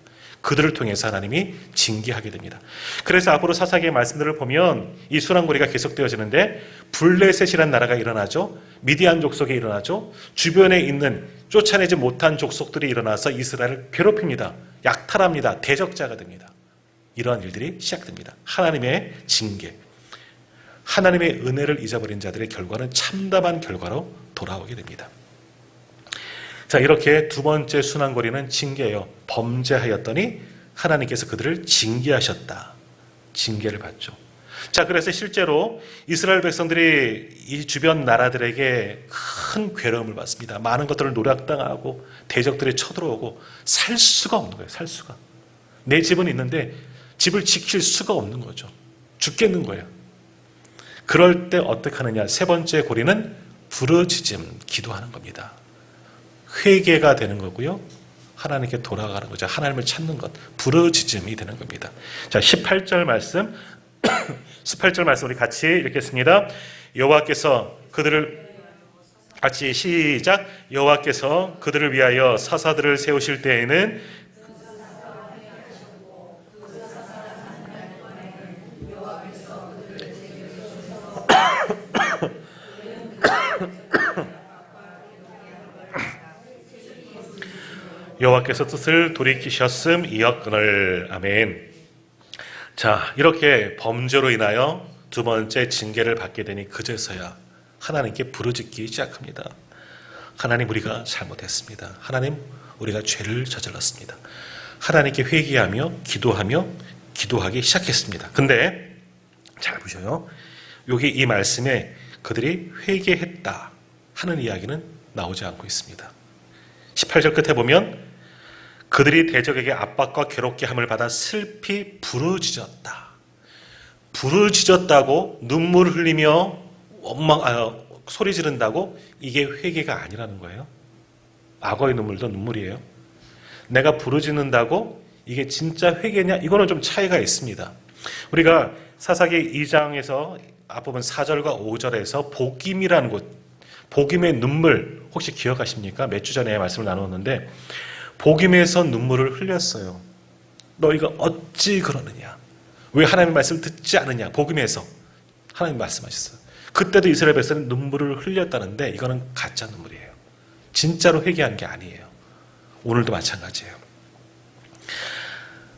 그들을 통해서 하나님이 징계하게 됩니다. 그래서 앞으로 사사기의 말씀들을 보면 이 순환고리가 계속되어지는데 블레셋이라는 나라가 일어나죠. 미디안 족속이 일어나죠. 주변에 있는 쫓아내지 못한 족속들이 일어나서 이스라엘을 괴롭힙니다. 약탈합니다. 대적자가 됩니다. 이러한 일들이 시작됩니다. 하나님의 징계, 하나님의 은혜를 잊어버린 자들의 결과는 참담한 결과로 돌아오게 됩니다. 자, 이렇게 두 번째 순환고리는 징계예요. 범죄하였더니 하나님께서 그들을 징계하셨다. 징계를 받죠. 자, 그래서 실제로 이스라엘 백성들이 이 주변 나라들에게 큰 괴로움을 받습니다. 많은 것들을 노략당하고 대적들이 쳐들어오고 살 수가 없는 거예요. 살 수가. 내 집은 있는데 집을 지킬 수가 없는 거죠. 죽겠는 거예요. 그럴 때 어떻게 하느냐. 세 번째 고리는 부르짖음, 기도하는 겁니다. 회개가 되는 거고요. 하나님께 돌아가는 거죠. 하나님을 찾는 것. 부르짖음이 되는 겁니다. 자, 18절 말씀. 18절 말씀 우리 같이 읽겠습니다. 여호와께서 그들을 같이 시작. 여호와께서 그들을 위하여 사사들을 세우실 때에는 여호와께서 뜻을 돌이키셨음이었거늘. 아멘. 자, 이렇게 범죄로 인하여 두 번째 징계를 받게 되니 그제서야 하나님께 부르짖기 시작합니다. 하나님, 우리가 잘못했습니다. 하나님, 우리가 죄를 저질렀습니다. 하나님께 회개하며 기도하기 시작했습니다. 근데 잘 보셔요. 여기 이 말씀에 그들이 회개했다 하는 이야기는 나오지 않고 있습니다. 18절 끝에 보면 그들이 대적에게 압박과 괴롭게 함을 받아 슬피 부르짖었다. 부르짖었다고 눈물을 흘리며 소리 지른다고 이게 회개가 아니라는 거예요. 악어의 눈물도 눈물이에요. 내가 부르짖는다고 이게 진짜 회개냐? 이거는 좀 차이가 있습니다. 우리가 사사기 2장에서 앞부분 4절과 5절에서 복임이라는 곳, 복임의 눈물 혹시 기억하십니까? 몇 주 전에 말씀을 나누었는데 복임에서 눈물을 흘렸어요. 너희가 어찌 그러느냐? 왜 하나님의 말씀을 듣지 않느냐? 복임에서 하나님 말씀하셨어요. 그때도 이스라엘 백성은 눈물을 흘렸다는데 이거는 가짜 눈물이에요. 진짜로 회개한 게 아니에요. 오늘도 마찬가지예요.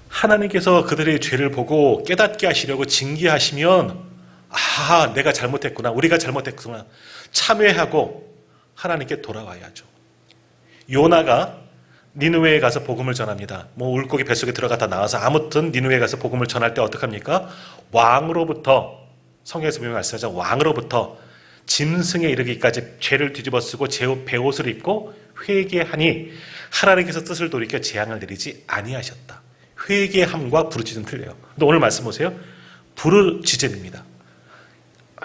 하나님께서 그들의 죄를 보고 깨닫게 하시려고 징계하시면 내가 잘못했구나. 우리가 잘못했구나. 참회하고 하나님께 돌아와야죠. 요나가 니느웨에 가서 복음을 전합니다. 물고기 뱃속에 들어갔다 나와서 아무튼 니느웨에 가서 복음을 전할 때 어떡합니까? 왕으로부터, 성경에서 보면 말씀하죠. 왕으로부터 짐승에 이르기까지 죄를 뒤집어 쓰고 베옷을 입고 회개하니 하나님께서 뜻을 돌이켜 재앙을 내리지 아니하셨다. 회개함과 부르짖음 틀려요. 근데 오늘 말씀 보세요. 부르짖음입니다.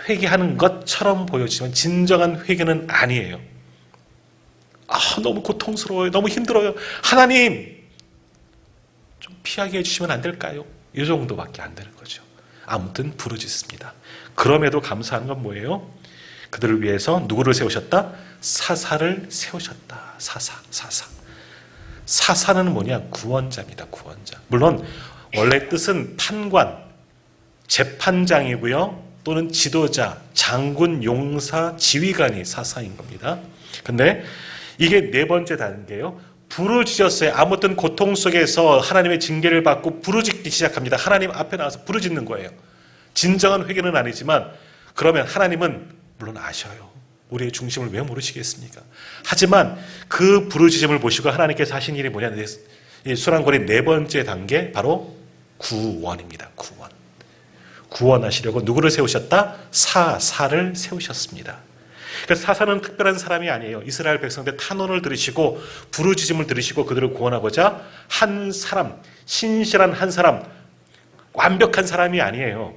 회개하는 것처럼 보여지지만 진정한 회개는 아니에요. 너무 고통스러워요. 너무 힘들어요. 하나님, 좀 피하게 해주시면 안 될까요? 이 정도밖에 안 되는 거죠. 아무튼 부르짖습니다. 그럼에도 감사한 건 뭐예요? 그들을 위해서 누구를 세우셨다? 사사를 세우셨다. 사사. 사사는 뭐냐? 구원자입니다. 구원자. 물론 원래 뜻은 판관, 재판장이고요. 또는 지도자, 장군, 용사, 지휘관이 사사인 겁니다. 근데 이게 네 번째 단계예요. 부르짖었어요. 아무튼 고통 속에서 하나님의 징계를 받고 부르짖기 시작합니다. 하나님 앞에 나와서 부르짖는 거예요. 진정한 회개는 아니지만 그러면 하나님은 물론 아셔요. 우리의 중심을 왜 모르시겠습니까? 하지만 그 부르짖음을 보시고 하나님께서 하신 일이 뭐냐? 순환고리 네 번째 단계 바로 구원입니다. 구원하시려고 누구를 세우셨다? 사사를 세우셨습니다. 그래서 사사는 특별한 사람이 아니에요. 이스라엘 백성들 탄원을 들으시고 부르짖음을 들으시고 그들을 구원하고자 한 사람, 신실한 한 사람, 완벽한 사람이 아니에요.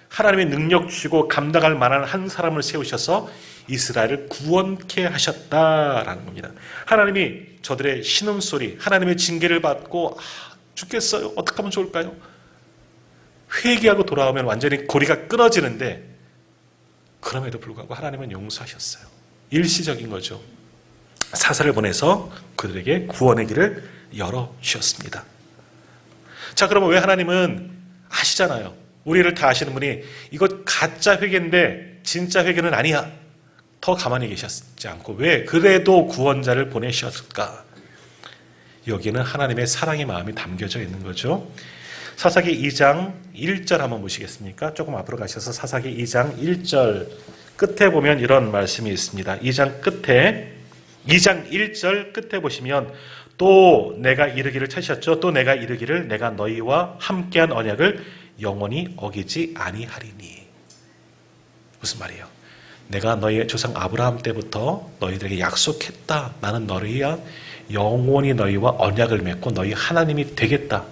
하나님의 능력 주시고 감당할 만한 한 사람을 세우셔서 이스라엘을 구원케 하셨다라는 겁니다. 하나님이 저들의 신음소리, 하나님의 징계를 받고 죽겠어요. 어떻게 하면 좋을까요? 회개하고 돌아오면 완전히 고리가 끊어지는데 그럼에도 불구하고 하나님은 용서하셨어요. 일시적인 거죠. 사사를 보내서 그들에게 구원의 길을 열어주셨습니다. 자, 그러면 왜 하나님은 아시잖아요. 우리를 다 아시는 분이 이거 가짜 회개인데 진짜 회개는 아니야. 더 가만히 계셨지 않고 왜 그래도 구원자를 보내셨을까? 여기는 하나님의 사랑의 마음이 담겨져 있는 거죠. 사사기 2장 1절 한번 보시겠습니까? 조금 앞으로 가셔서 사사기 2장 1절 끝에 보면 이런 말씀이 있습니다. 2장 끝에 2장 1절 끝에 보시면 또 내가 이르기를 찾으셨죠. 또 내가 이르기를 내가 너희와 함께한 언약을 영원히 어기지 아니하리니. 무슨 말이에요? 내가 너희의 조상 아브라함 때부터 너희들에게 약속했다. 나는 너희와 영원히 너희와 언약을 맺고 너희 하나님이 되겠다.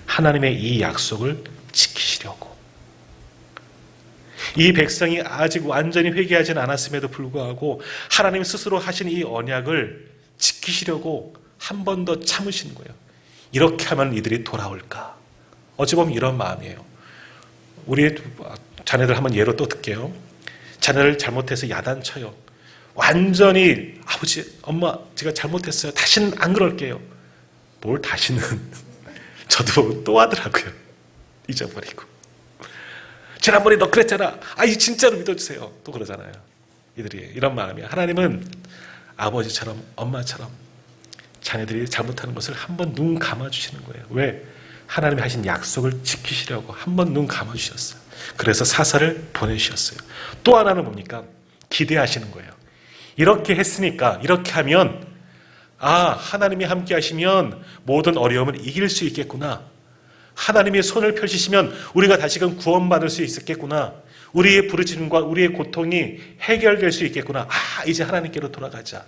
하나님의 이 약속을 지키시려고. 이 백성이 아직 완전히 회개하지는 않았음에도 불구하고 하나님 스스로 하신 이 언약을 지키시려고 한 번 더 참으시는 거예요. 이렇게 하면 이들이 돌아올까? 어찌 보면 이런 마음이에요. 우리 자녀들 한번 예로 또 들게요. 자녀를 잘못해서 야단쳐요. 완전히 아버지, 엄마 제가 잘못했어요. 다시는 안 그럴게요. 뭘 다시는. 저도 또 하더라고요. 잊어버리고. 지난번에 너 그랬잖아. 이 진짜로 믿어주세요. 또 그러잖아요. 이들이 이런 마음이야. 하나님은 아버지처럼 엄마처럼 자녀들이 잘못하는 것을 한번 눈 감아주시는 거예요. 왜? 하나님이 하신 약속을 지키시려고 한번 눈 감아주셨어요. 그래서 사사를 보내주셨어요. 또 하나는 뭡니까? 기대하시는 거예요. 이렇게 했으니까, 이렇게 하면 하나님이 함께 하시면 모든 어려움을 이길 수 있겠구나. 하나님이 손을 펼치시면 우리가 다시금 구원받을 수 있겠구나. 우리의 부르짖음과 우리의 고통이 해결될 수 있겠구나. 이제 하나님께로 돌아가자.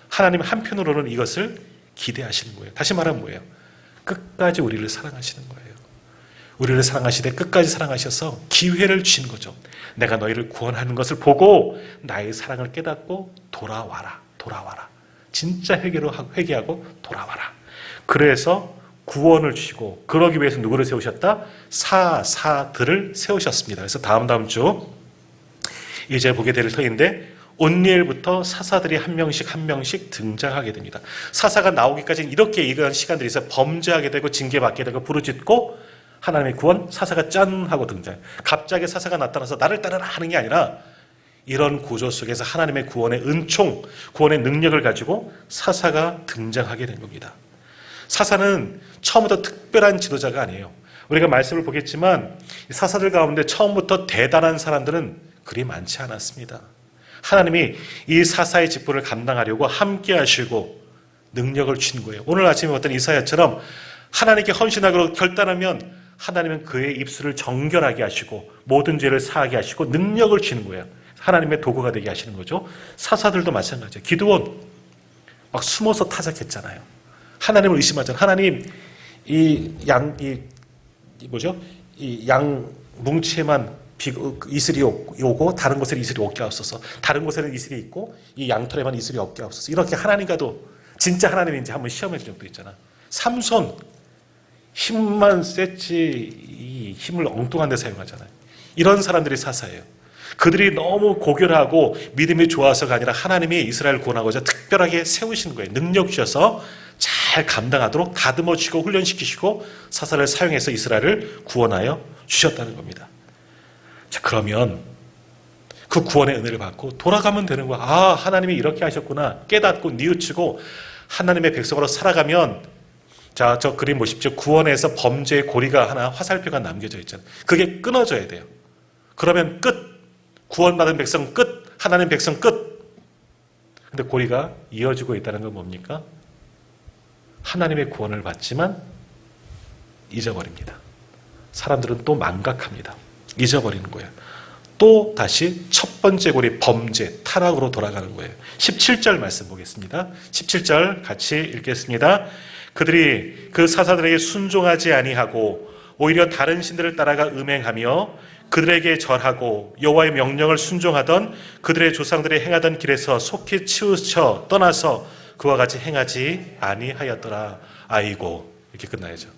하나님 한편으로는 이것을 기대하시는 거예요. 다시 말하면 뭐예요? 끝까지 우리를 사랑하시는 거예요. 우리를 사랑하시되 끝까지 사랑하셔서 기회를 주시는 거죠. 내가 너희를 구원하는 것을 보고 나의 사랑을 깨닫고 돌아와라. 진짜 회개하고 돌아와라. 그래서 구원을 주시고 그러기 위해서 누구를 세우셨다? 사사들을 세우셨습니다. 그래서 다음 주 이제 보게 될 터인데 온니엘부터 사사들이 한 명씩 등장하게 됩니다. 사사가 나오기까지는 이렇게 이런 시간들이 있어요. 범죄하게 되고 징계받게 되고 부르짖고 하나님의 구원, 사사가 짠 하고 등장해요. 갑자기 사사가 나타나서 나를 따르라 하는 게 아니라 이런 구조 속에서 하나님의 구원의 은총, 구원의 능력을 가지고 사사가 등장하게 된 겁니다. 사사는 처음부터 특별한 지도자가 아니에요. 우리가 말씀을 보겠지만 사사들 가운데 처음부터 대단한 사람들은 그리 많지 않았습니다. 하나님이 이 사사의 직분을 감당하려고 함께 하시고 능력을 주신 거예요. 오늘 아침에 어떤 이사야처럼 하나님께 헌신하기로 결단하면 하나님은 그의 입술을 정결하게 하시고 모든 죄를 사하게 하시고 능력을 주는 거예요. 하나님의 도구가 되게 하시는 거죠. 사사들도 마찬가지예요. 기드온 막 숨어서 타작했잖아요. 하나님을 의심하잖아요. 하나님 이 양 뭉치에만 이슬이 오고 다른 곳에는 이슬이 없게 하옵소서. 다른 곳에는 이슬이 있고 이 양털에만 이슬이 없게 하옵소서. 이렇게 하나님과도 진짜 하나님인지 한번 시험해 준 적도 있잖아. 삼손 힘만 셌지 이 힘을 엉뚱한 데 사용하잖아요. 이런 사람들이 사사예요. 그들이 너무 고결하고 믿음이 좋아서가 아니라 하나님이 이스라엘을 구원하고자 특별하게 세우신 거예요. 능력 주셔서 잘 감당하도록 다듬어 주시고 훈련시키시고 사사를 사용해서 이스라엘을 구원하여 주셨다는 겁니다. 자, 그러면 그 구원의 은혜를 받고 돌아가면 되는 거야. 하나님이 이렇게 하셨구나 깨닫고 뉘우치고 하나님의 백성으로 살아가면 자, 저 그림 보십시오. 구원에서 범죄의 고리가 하나 화살표가 남겨져 있잖아요. 그게 끊어져야 돼요. 그러면 끝. 구원받은 백성 끝. 하나님 백성 끝. 근데 고리가 이어지고 있다는 건 뭡니까? 하나님의 구원을 받지만 잊어버립니다. 사람들은 또 망각합니다. 잊어버리는 거예요. 또 다시 첫 번째 고리 범죄, 타락으로 돌아가는 거예요. 17절 말씀 보겠습니다. 17절 같이 읽겠습니다. 그들이 그 사사들에게 순종하지 아니하고 오히려 다른 신들을 따라가 음행하며 그들에게 절하고 여호와의 명령을 순종하던 그들의 조상들이 행하던 길에서 속히 치우쳐 떠나서 그와 같이 행하지 아니하였더라. 아이고, 이렇게 끝나야죠.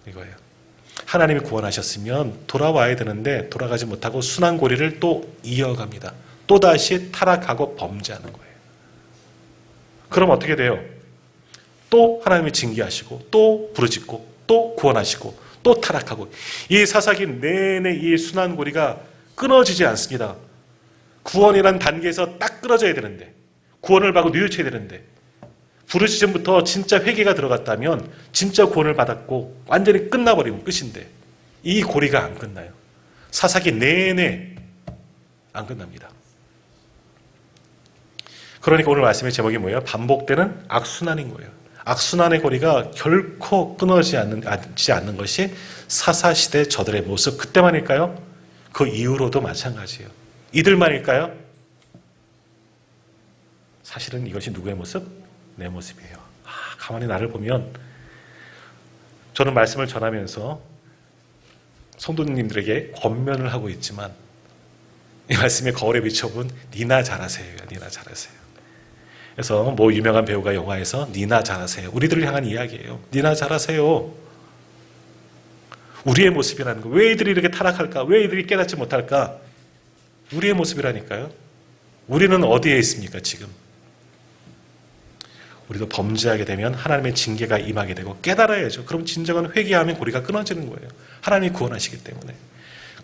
이거예요. 하나님이 구원하셨으면 돌아와야 되는데 돌아가지 못하고 순환고리를 또 이어갑니다. 또다시 타락하고 범죄하는 거예요. 그럼 어떻게 돼요? 또 하나님이 징계하시고 또 부르짖고 또 구원하시고 또 타락하고 이 사사기 내내 이 순환고리가 끊어지지 않습니다. 구원이라는 단계에서 딱 끊어져야 되는데 구원을 받고 뉘우쳐야 되는데 부르짖음부터 진짜 회개가 들어갔다면 진짜 구원을 받았고 완전히 끝나버리면 끝인데 이 고리가 안 끝나요. 사사기 내내 안 끝납니다. 그러니까 오늘 말씀의 제목이 뭐예요? 반복되는 악순환인 거예요. 악순환의 고리가 결코 끊어지지 않는 것이 사사시대 저들의 모습. 그때만일까요? 그 이후로도 마찬가지예요. 이들만일까요? 사실은 이것이 누구의 모습? 내 모습이에요. 가만히 나를 보면 저는 말씀을 전하면서 성도님들에게 권면을 하고 있지만 이 말씀의 거울에 비춰본 니나 잘하세요. 니나 잘하세요. 그래서 뭐 유명한 배우가 영화에서 니나 잘하세요. 우리들을 향한 이야기예요. 니나 잘하세요. 우리의 모습이라는 거. 왜 이들이 이렇게 타락할까? 왜 이들이 깨닫지 못할까? 우리의 모습이라니까요. 우리는 어디에 있습니까, 지금? 우리도 범죄하게 되면 하나님의 징계가 임하게 되고 깨달아야죠. 그럼 진정한 회개하면 고리가 끊어지는 거예요. 하나님이 구원하시기 때문에.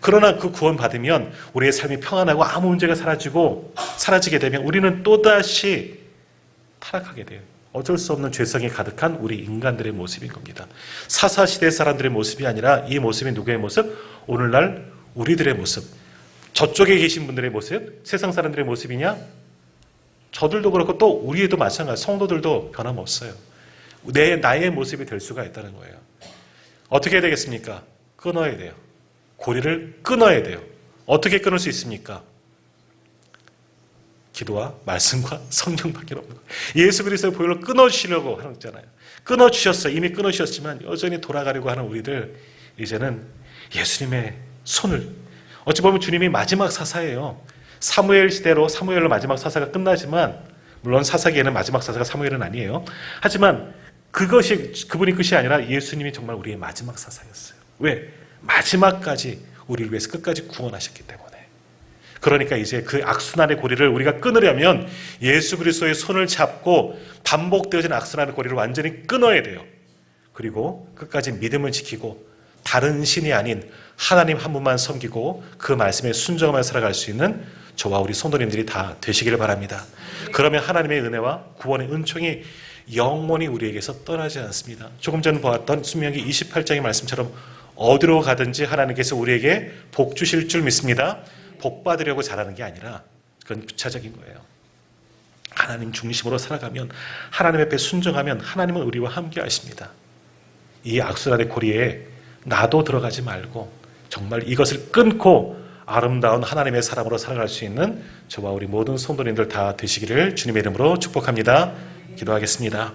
그러나 그 구원 받으면 우리의 삶이 평안하고 아무 문제가 사라지게 되면 우리는 또다시 타락하게 돼요. 어쩔 수 없는 죄성이 가득한 우리 인간들의 모습인 겁니다. 사사시대 사람들의 모습이 아니라 이 모습이 누구의 모습? 오늘날 우리들의 모습. 저쪽에 계신 분들의 모습, 세상 사람들의 모습이냐? 저들도 그렇고 또 우리도 마찬가지, 성도들도 변함없어요. 나의 모습이 될 수가 있다는 거예요. 어떻게 해야 되겠습니까? 끊어야 돼요. 고리를 끊어야 돼요. 어떻게 끊을 수 있습니까? 기도와 말씀과 성령밖에 없는 거예요. 예수 그리스도의 보혈로 끊어주시려고 하는 거잖아요. 끊어주셨어요. 이미 끊어주셨지만 여전히 돌아가려고 하는 우리들, 이제는 예수님의 손을, 어찌 보면 주님이 마지막 사사예요. 사무엘 시대로 사무엘로 마지막 사사가 끝나지만, 물론 사사기에는 마지막 사사가 사무엘은 아니에요. 하지만 그분이 끝이 아니라 예수님이 정말 우리의 마지막 사사였어요. 왜? 마지막까지 우리를 위해서 끝까지 구원하셨기 때문에. 그러니까 이제 그 악순환의 고리를 우리가 끊으려면 예수 그리스도의 손을 잡고 반복되어진 악순환의 고리를 완전히 끊어야 돼요. 그리고 끝까지 믿음을 지키고 다른 신이 아닌 하나님 한 분만 섬기고 그 말씀에 순종하며 살아갈 수 있는 저와 우리 성도님들이 다 되시기를 바랍니다. 그러면 하나님의 은혜와 구원의 은총이 영원히 우리에게서 떠나지 않습니다. 조금 전 보았던 신명기 28장의 말씀처럼 어디로 가든지 하나님께서 우리에게 복 주실 줄 믿습니다. 복 받으려고 잘하는 게 아니라 그건 부차적인 거예요. 하나님 중심으로 살아가면, 하나님 앞에 순종하면 하나님은 우리와 함께 하십니다. 이 악순환의 고리에 나도 들어가지 말고 정말 이것을 끊고 아름다운 하나님의 사람으로 살아갈 수 있는 저와 우리 모든 성도님들 다 되시기를 주님의 이름으로 축복합니다. 기도하겠습니다.